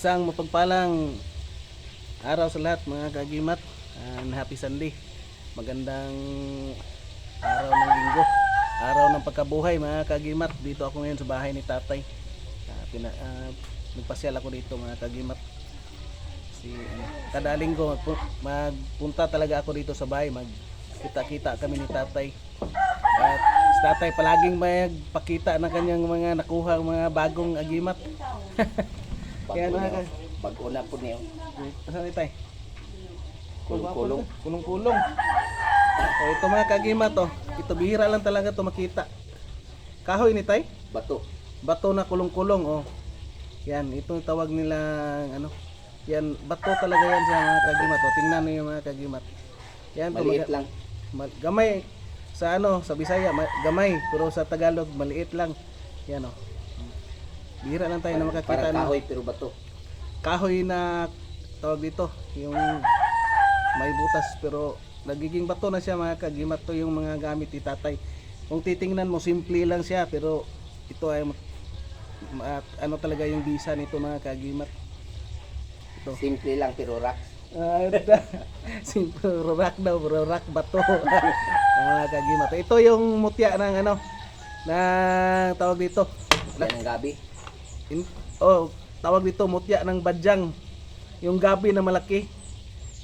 Isang mapagpalang araw sa lahat mga kagimat, and happy Sunday. Magandang araw ng linggo, araw ng pagkabuhay mga kagimat. Dito ako ngayon sa bahay ni tatay. Nagpasyal ako dito mga kagimat. Kada linggo magpunta talaga ako dito sa bahay, magkita-kita kami ni tatay. At si tatay palaging magpakita ng kanyang mga nakuha, mga bagong agimat. Kaya bago na po niyo. Saan tayo? Kulong-kulong. Kulong-kulong. O ito mga kagimat to. Ito bihira lang talaga to makita. Kahoy ni tay? Bato. Bato na kulong-kulong oh. Yan, ito tawag nila ano. Yan, bato talaga yan sa mga kagimat oh. Tingnan niyo yung mga kagimat. Yan, Maliit lang. Gamay sa ano, sa Bisaya gamay, pero sa Tagalog maliit lang. Yan oh. Bihira lang tayo na makakita Parang kahoy pero bato. Kahoy na tawag dito, yung may butas pero nagiging bato na siya mga kagimat. To yung mga gamit ni tatay. Kung titingnan mo simple lang siya pero ito ay ano talaga yung bisa nito mga kagimat. Ito. Simple lang pero rock. Simple rock daw, bro, rock bato. Mga kagimat. Ito yung mutya ng ano na tawag dito. Yan ang gabi. Tawag dito mutya ng badyang. Yung gabi na malaki.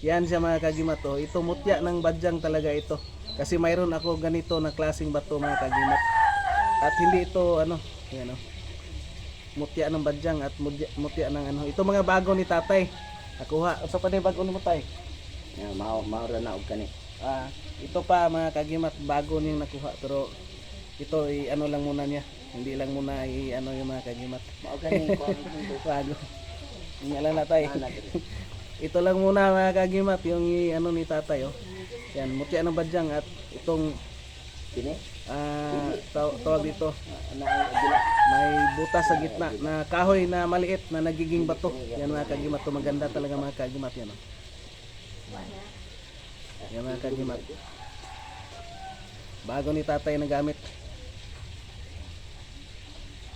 Yan siya mga kagimat oh. Ito mutya ng badyang talaga ito. Kasi mayroon ako ganito na klaseng bato mga kagimat. At hindi ito ano, yan oh. Mutya ng badyang at mutya ng ano. Ito mga bago ni tatay. Nakuha. Sa pa din bago ni mo tay? Yan, maura na og kani. Ito pa mga kagimat, bago niyang nakuha pero ito ano lang muna niya. Hindi lang muna ano yung mga kagimat. Mao gani ko Bago. Ingala na tayo. Ito lang muna mga kagimat yung ano ni tatay oh. Yan, mutya ng badyang at itong kini. tawag dito. May butas sa gitna na kahoy na maliit na nagiging bato. Yan mga kagimat, to maganda talaga mga kagimat yan oh. Yan mga kagimat. Bago ni tatay na gamit.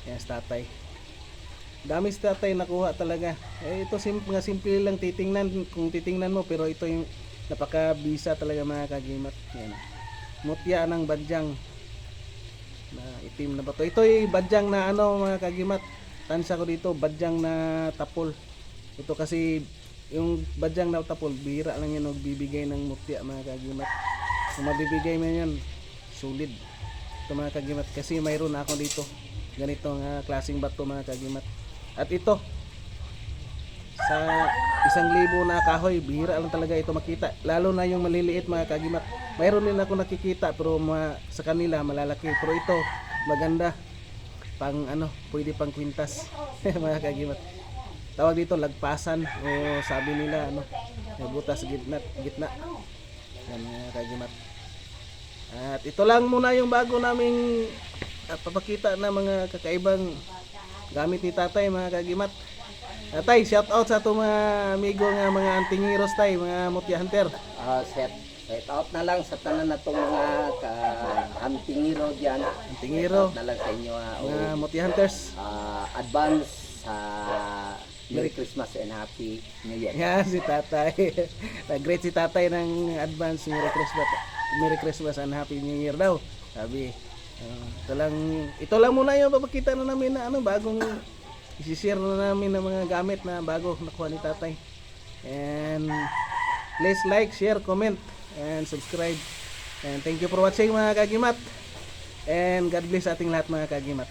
Yan si tatay. Dami si tatay nakuha talaga. Ito mga simple lang titingnan kung titingnan mo pero ito yung napakabisa talaga mga kagimat. Yan. Mutya ng badyang na itim na bato. Ito yung badyang na ano mga kagimat. Tansya ko dito badyang na tapol. Ito kasi yung badyang na tapol bihira lang yan magbibigay ng mutya mga kagimat. Kung mabibigay mo yan solid. Ito mga kagimat kasi mayroon ako dito. Ganitong klaseng bato mga kagimat. At ito sa 1,000 na kahoy bihira lang talaga ito makita, lalo na yung maliliit mga kagimat. Mayroon din ako nakikita pero sa kanila malalaki, pero ito maganda pang ano, pwede pang kwintas. Mga kagimat, tawag dito lagpasan o sabi nila ano, may butas sa gitna. Yan mga kagimat. At ito lang muna yung bago naming papakita na mga kakaibang gamit ni tatay mga kagimat. Tay, shout out sa itong mga amigo nga mga antingiros tay, mga mutya hunter. Shout out na lang sa tanan na itong mga antingiro dyan. Antingiro. Shout out na lang sa inyo. Mga mutya hunters. Advance Merry Christmas and Happy New Year. Yan si tatay. Great si tatay ng advance Merry Christmas and Happy New Year daw. Sabi. Ito lang muna yung papakita na namin na ano, bagong isi-share na namin ng mga gamit na bago nakuha ni tatay. And please like, share, comment, and subscribe. And thank you for watching mga kagimat. And God bless ating lahat mga kagimat.